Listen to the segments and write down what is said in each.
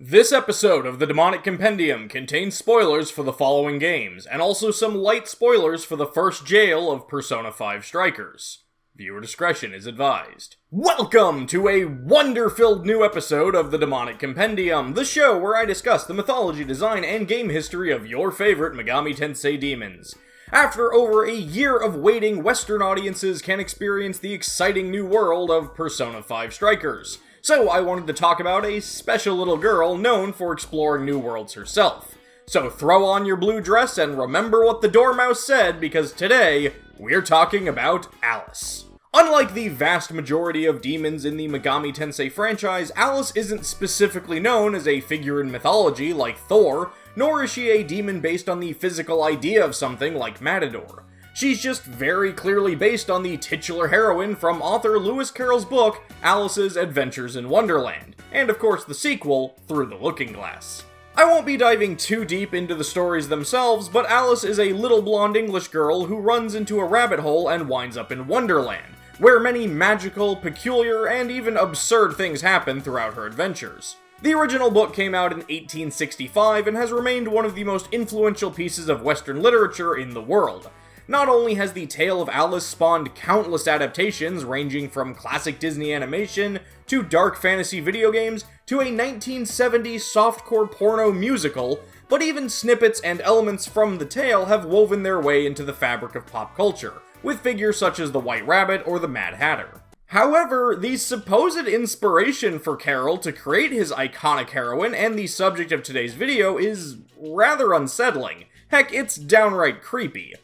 This episode of the Demonic Compendium contains spoilers for the following games, and also some light spoilers for the first jail of Persona 5 Strikers. Viewer discretion is advised. Welcome to a wonder-filled new episode of the Demonic Compendium, the show where I discuss the mythology, design, and game history of your favorite Megami Tensei demons. After over a year of waiting, Western audiences can experience the exciting new world of Persona 5 Strikers. So I wanted to talk about a special little girl known for exploring new worlds herself. So throw on your blue dress and remember what the Dormouse said, because today, we're talking about Alice. Unlike the vast majority of demons in the Megami Tensei franchise, Alice isn't specifically known as a figure in mythology like Thor, nor is she a demon based on the physical idea of something like Matador. She's just very clearly based on the titular heroine from author Lewis Carroll's book, Alice's Adventures in Wonderland, and of course the sequel, Through the Looking Glass. I won't be diving too deep into the stories themselves, but Alice is a little blonde English girl who runs into a rabbit hole and winds up in Wonderland, where many magical, peculiar, and even absurd things happen throughout her adventures. The original book came out in 1865 and has remained one of the most influential pieces of Western literature in the world. Not only has the tale of Alice spawned countless adaptations ranging from classic Disney animation, to dark fantasy video games, to a 1970s softcore porno musical, but even snippets and elements from the tale have woven their way into the fabric of pop culture, with figures such as the White Rabbit or the Mad Hatter. However, the supposed inspiration for Carroll to create his iconic heroine and the subject of today's video is rather unsettling. Heck, it's downright creepy.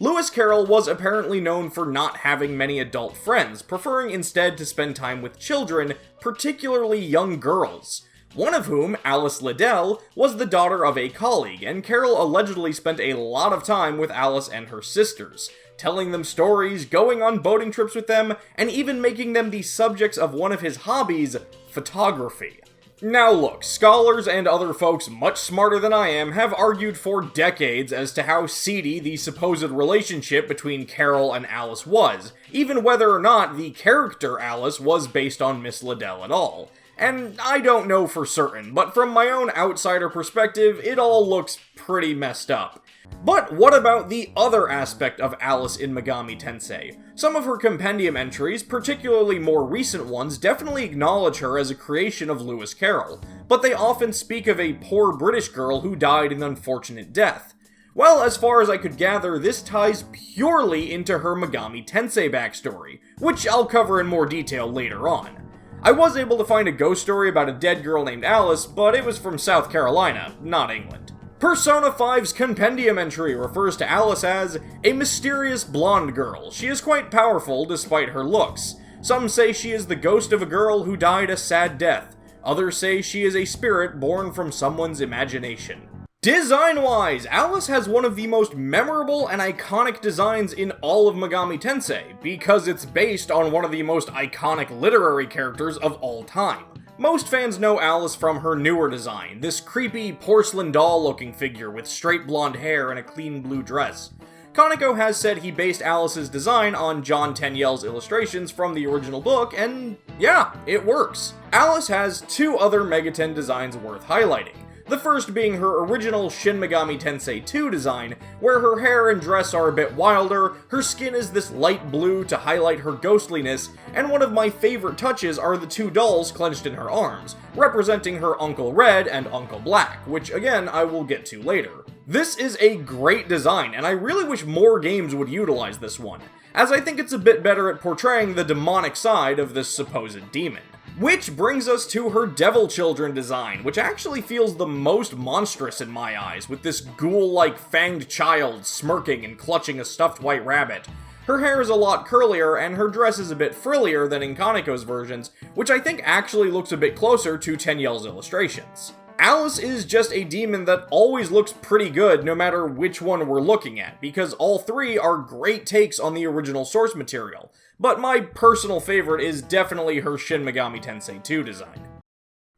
Lewis Carroll was apparently known for not having many adult friends, preferring instead to spend time with children, particularly young girls. One of whom, Alice Liddell, was the daughter of a colleague, and Carroll allegedly spent a lot of time with Alice and her sisters, telling them stories, going on boating trips with them, and even making them the subjects of one of his hobbies, photography. Now look, scholars and other folks much smarter than I am have argued for decades as to how seedy the supposed relationship between Carroll and Alice was, even whether or not the character Alice was based on Miss Liddell at all. And I don't know for certain, but from my own outsider perspective, it all looks pretty messed up. But what about the other aspect of Alice in Megami Tensei? Some of her Compendium entries, particularly more recent ones, definitely acknowledge her as a creation of Lewis Carroll, but they often speak of a poor British girl who died an unfortunate death. Well, as far as I could gather, this ties purely into her Megami Tensei backstory, which I'll cover in more detail later on. I was able to find a ghost story about a dead girl named Alice, but it was from South Carolina, not England. Persona 5's Compendium entry refers to Alice as a mysterious blonde girl. She is quite powerful despite her looks. Some say she is the ghost of a girl who died a sad death. Others say she is a spirit born from someone's imagination. Design-wise, Alice has one of the most memorable and iconic designs in all of Megami Tensei, because it's based on one of the most iconic literary characters of all time. Most fans know Alice from her newer design, this creepy porcelain doll-looking figure with straight blonde hair and a clean blue dress. Kaneko has said he based Alice's design on John Tenniel's illustrations from the original book, and yeah, it works. Alice has two other Megaten designs worth highlighting. The first being her original Shin Megami Tensei 2 design, where her hair and dress are a bit wilder, her skin is this light blue to highlight her ghostliness, and one of my favorite touches are the two dolls clenched in her arms, representing her Uncle Red and Uncle Black, which again I will get to later. This is a great design, and I really wish more games would utilize this one, as I think it's a bit better at portraying the demonic side of this supposed demon. Which brings us to her Devil Children design, which actually feels the most monstrous in my eyes, with this ghoul-like fanged child smirking and clutching a stuffed white rabbit. Her hair is a lot curlier, and her dress is a bit frillier than in Kaneko's versions, which I think actually looks a bit closer to Tenniel's illustrations. Alice is just a demon that always looks pretty good no matter which one we're looking at, because all three are great takes on the original source material, but my personal favorite is definitely her Shin Megami Tensei 2 design.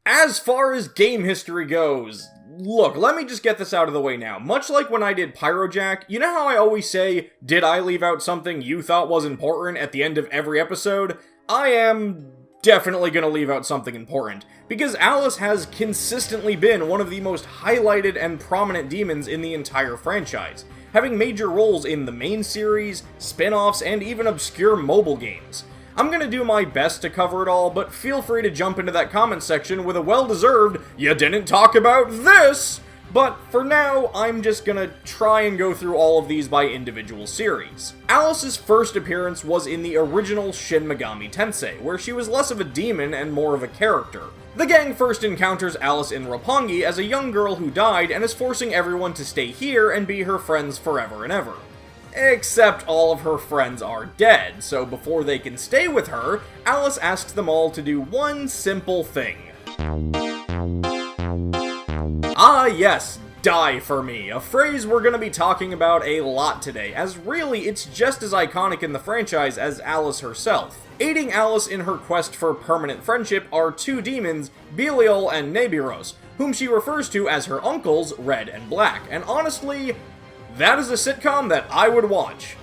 As far as game history goes, look, let me just get this out of the way now. Much like when I did Pyrojack, you know how I always say, did I leave out something you thought was important at the end of every episode? I am definitely gonna leave out something important, because Alice has consistently been one of the most highlighted and prominent demons in the entire franchise, having major roles in the main series, spin-offs, and even obscure mobile games. I'm gonna do my best to cover it all, but feel free to jump into that comment section with a well-deserved, "You didn't talk about this!" But for now, I'm just gonna try and go through all of these by individual series. Alice's first appearance was in the original Shin Megami Tensei, where she was less of a demon and more of a character. The gang first encounters Alice in Roppongi as a young girl who died and is forcing everyone to stay here and be her friends forever and ever. Except all of her friends are dead, so before they can stay with her, Alice asks them all to do one simple thing. Ah yes, die for me, a phrase we're gonna be talking about a lot today, as really it's just as iconic in the franchise as Alice herself. Aiding Alice in her quest for permanent friendship are two demons, Belial and Nebiros, whom she refers to as her uncles, Red and Black, and honestly, that is a sitcom that I would watch.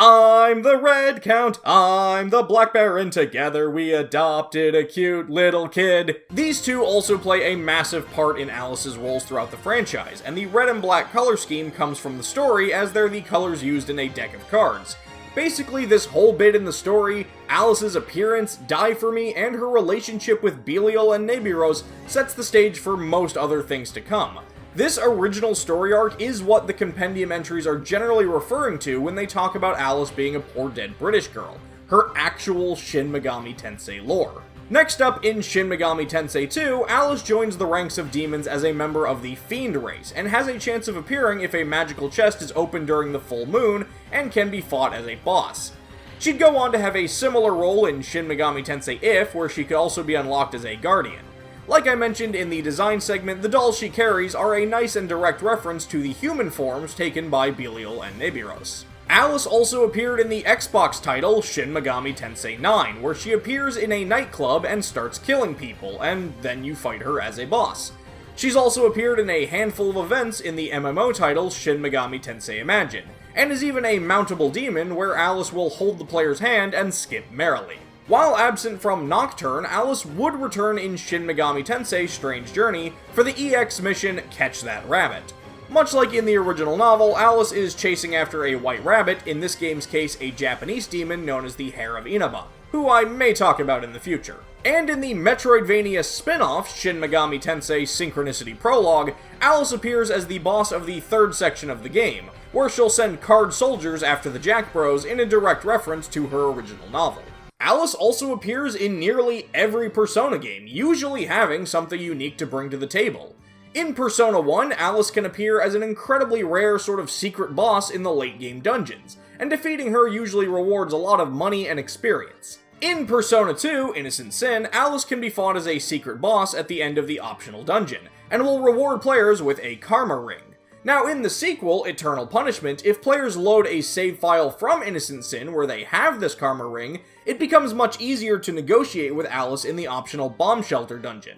I'm the Red Count, I'm the Black Baron, together we adopted a cute little kid. These two also play a massive part in Alice's roles throughout the franchise, and the red and black color scheme comes from the story as they're the colors used in a deck of cards. Basically, this whole bit in the story, Alice's appearance, Die For Me, and her relationship with Belial and Nebiros sets the stage for most other things to come. This original story arc is what the Compendium entries are generally referring to when they talk about Alice being a poor dead British girl, her actual Shin Megami Tensei lore. Next up, in Shin Megami Tensei 2, Alice joins the ranks of demons as a member of the Fiend race, and has a chance of appearing if a magical chest is opened during the full moon, and can be fought as a boss. She'd go on to have a similar role in Shin Megami Tensei If, where she could also be unlocked as a guardian. Like I mentioned in the design segment, the dolls she carries are a nice and direct reference to the human forms taken by Belial and Nebiros. Alice also appeared in the Xbox title Shin Megami Tensei 9, where she appears in a nightclub and starts killing people, and then you fight her as a boss. She's also appeared in a handful of events in the MMO title Shin Megami Tensei Imagine, and is even a mountable demon where Alice will hold the player's hand and skip merrily. While absent from Nocturne, Alice would return in Shin Megami Tensei Strange Journey for the EX mission Catch That Rabbit. Much like in the original novel, Alice is chasing after a white rabbit, in this game's case a Japanese demon known as the Hare of Inaba, who I may talk about in the future. And in the Metroidvania spin-off, Shin Megami Tensei Synchronicity Prologue, Alice appears as the boss of the third section of the game, where she'll send card soldiers after the Jack Bros in a direct reference to her original novel. Alice also appears in nearly every Persona game, usually having something unique to bring to the table. In Persona 1, Alice can appear as an incredibly rare sort of secret boss in the late game dungeons, and defeating her usually rewards a lot of money and experience. In Persona 2, Innocent Sin, Alice can be fought as a secret boss at the end of the optional dungeon, and will reward players with a karma ring. Now, in the sequel, Eternal Punishment, if players load a save file from Innocent Sin where they have this karma ring, it becomes much easier to negotiate with Alice in the optional bomb shelter dungeon.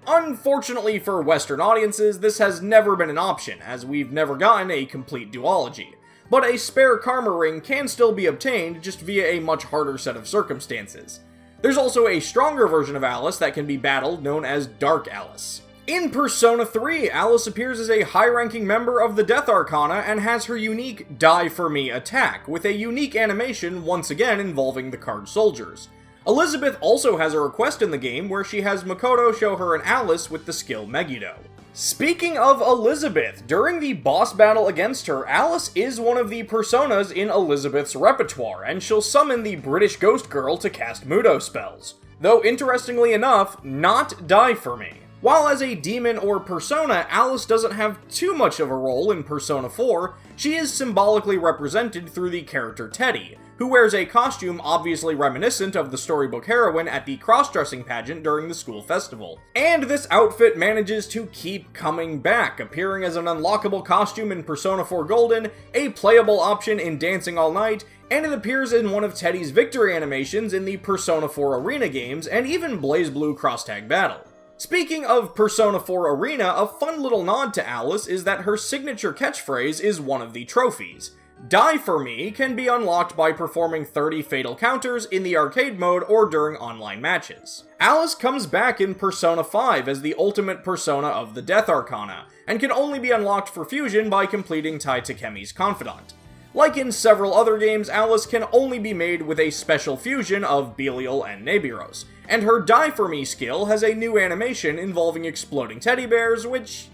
Unfortunately for Western audiences, this has never been an option, as we've never gotten a complete duology. But a spare karma ring can still be obtained, just via a much harder set of circumstances. There's also a stronger version of Alice that can be battled, known as Dark Alice. In Persona 3, Alice appears as a high-ranking member of the Death Arcana and has her unique Die For Me attack, with a unique animation once again involving the card soldiers. Elizabeth also has a request in the game where she has Makoto show her an Alice with the skill Megiddo. Speaking of Elizabeth, during the boss battle against her, Alice is one of the personas in Elizabeth's repertoire, and she'll summon the British Ghost Girl to cast Mudo spells. Though interestingly enough, not Die For Me. While as a demon or persona, Alice doesn't have too much of a role in Persona 4, she is symbolically represented through the character Teddy, who wears a costume obviously reminiscent of the storybook heroine at the cross-dressing pageant during the school festival. And this outfit manages to keep coming back, appearing as an unlockable costume in Persona 4 Golden, a playable option in Dancing All Night, and it appears in one of Teddy's victory animations in the Persona 4 Arena games, and even BlazBlue Cross-Tag Battle. Speaking of Persona 4 Arena, a fun little nod to Alice is that her signature catchphrase is one of the trophies. Die For Me can be unlocked by performing 30 fatal counters in the arcade mode or during online matches. Alice comes back in Persona 5 as the ultimate persona of the Death Arcana, and can only be unlocked for fusion by completing Tai Takemi's Confidant. Like in several other games, Alice can only be made with a special fusion of Belial and Nebiros, and her Die For Me skill has a new animation involving exploding teddy bears, which,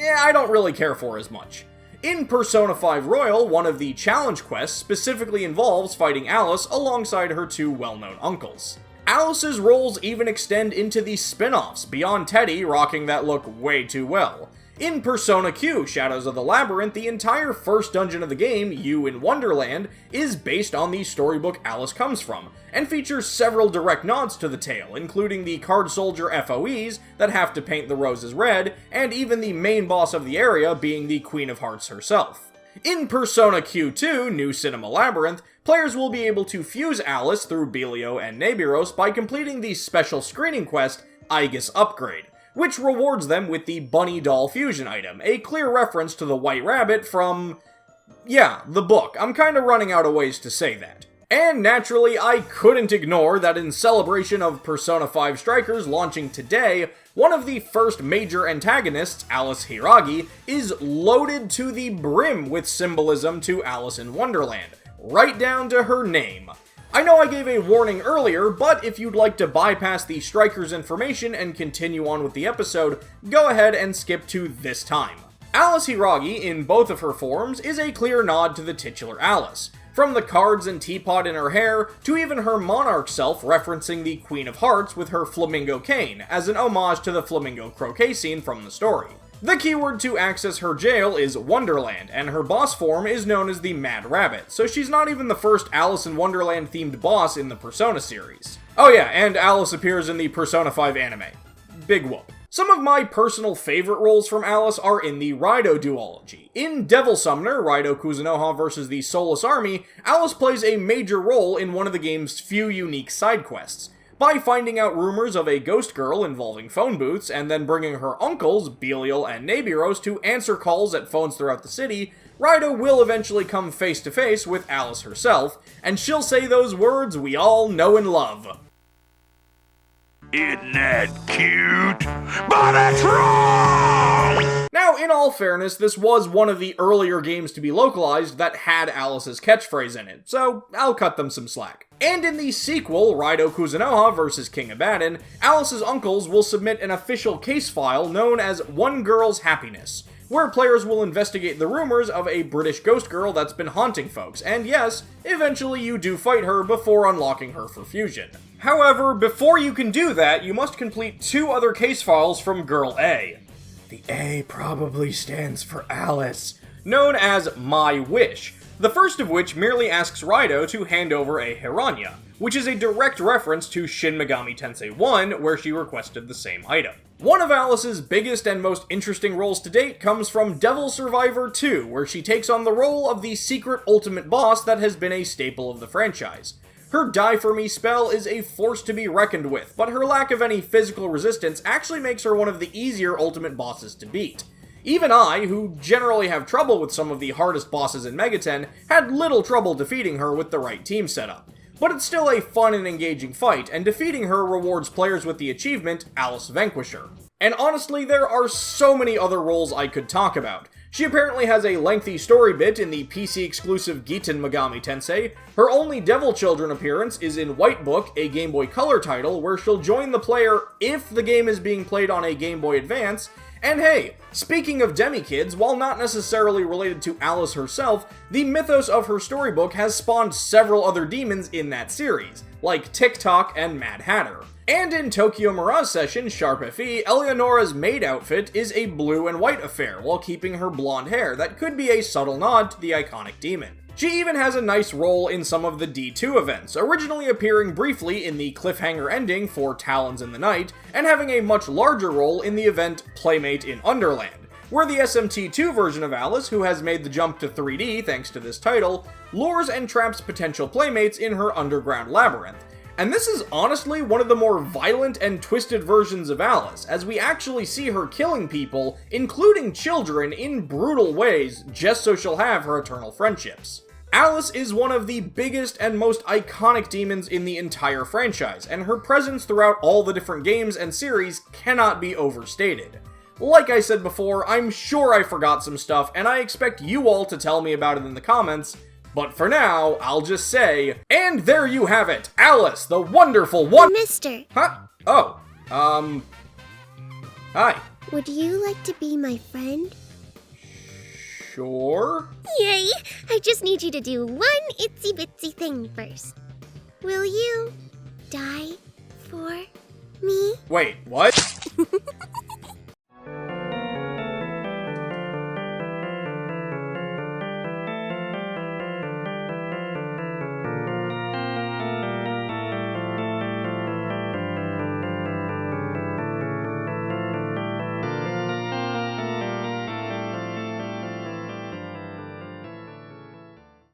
I don't really care for as much. In Persona 5 Royal, one of the challenge quests specifically involves fighting Alice alongside her two well-known uncles. Alice's roles even extend into the spin-offs, beyond Teddy rocking that look way too well. In Persona Q Shadows of the Labyrinth, the entire first dungeon of the game, You in Wonderland, is based on the storybook Alice comes from, and features several direct nods to the tale, including the card soldier FOEs that have to paint the roses red, and even the main boss of the area being the Queen of Hearts herself. In Persona Q2 New Cinema Labyrinth, players will be able to fuse Alice through Belial and Nebiros by completing the special screening quest Aegis Upgrade, which rewards them with the Bunny Doll Fusion item, a clear reference to the White Rabbit from, the book. I'm kinda running out of ways to say that. And naturally, I couldn't ignore that in celebration of Persona 5 Strikers launching today, one of the first major antagonists, Alice Hiragi, is loaded to the brim with symbolism to Alice in Wonderland, right down to her name. I know I gave a warning earlier, but if you'd like to bypass the Strikers information and continue on with the episode, go ahead and skip to this time. Alice Hiragi, in both of her forms, is a clear nod to the titular Alice, from the cards and teapot in her hair, to even her monarch self referencing the Queen of Hearts with her flamingo cane, as an homage to the flamingo croquet scene from the story. The keyword to access her jail is Wonderland, and her boss form is known as the Mad Rabbit, so she's not even the first Alice in Wonderland themed boss in the Persona series. Oh yeah, and Alice appears in the Persona 5 anime. Big whoop. Some of my personal favorite roles from Alice are in the Raido duology. In Devil Summoner, Raido Kuzunoha vs. the Soulless Army, Alice plays a major role in one of the game's few unique side quests, by finding out rumors of a ghost girl involving phone booths, and then bringing her uncles, Belial and Nebiros, to answer calls at phones throughout the city. Raido will eventually come face to face with Alice herself, and she'll say those words we all know and love. Isn't that cute? But it's wrong! Now, in all fairness, this was one of the earlier games to be localized that had Alice's catchphrase in it, so I'll cut them some slack. And in the sequel, Raido Kuzunoha vs. King Abaddon, Alice's uncles will submit an official case file known as One Girl's Happiness, where players will investigate the rumors of a British ghost girl that's been haunting folks, and yes, eventually you do fight her before unlocking her for fusion. However, before you can do that, you must complete two other case files from Girl A. The A probably stands for Alice, known as My Wish, the first of which merely asks Raido to hand over a Hiranya, which is a direct reference to Shin Megami Tensei 1, where she requested the same item. One of Alice's biggest and most interesting roles to date comes from Devil Survivor 2, where she takes on the role of the secret ultimate boss that has been a staple of the franchise. Her Die For Me spell is a force to be reckoned with, but her lack of any physical resistance actually makes her one of the easier ultimate bosses to beat. Even I, who generally have trouble with some of the hardest bosses in Megaten, had little trouble defeating her with the right team setup. But it's still a fun and engaging fight, and defeating her rewards players with the achievement Alice Vanquisher. And honestly, there are so many other roles I could talk about. She apparently has a lengthy story bit in the PC-exclusive Giten Megami Tensei. Her only Devil Children appearance is in White Book, a Game Boy Color title, where she'll join the player if the game is being played on a Game Boy Advance. And hey, speaking of demi-kids, while not necessarily related to Alice herself, the mythos of her storybook has spawned several other demons in that series, like Tick-Tock and Mad Hatter. And in Tokyo Mirage Session Sharp FE, Eleonora's maid outfit is a blue and white affair while keeping her blonde hair that could be a subtle nod to the iconic demon. She even has a nice role in some of the D2 events, originally appearing briefly in the cliffhanger ending for Talons in the Night, and having a much larger role in the event Playmate in Underland, where the SMT2 version of Alice, who has made the jump to 3D thanks to this title, lures and traps potential playmates in her underground labyrinth, And this is honestly one of the more violent and twisted versions of Alice, as we actually see her killing people, including children, in brutal ways, just so she'll have her eternal friendships. Alice is one of the biggest and most iconic demons in the entire franchise, and her presence throughout all the different games and series cannot be overstated. Like I said before, I'm sure I forgot some stuff, and I expect you all to tell me about it in the comments, but for now, I'll just say, and there you have it, Alice, the wonderful one- Mister, Huh? Oh, hi. would you like to be my friend? Sure? Yay! I just need you to do one itsy bitsy thing first. Will you die for me? Wait, what?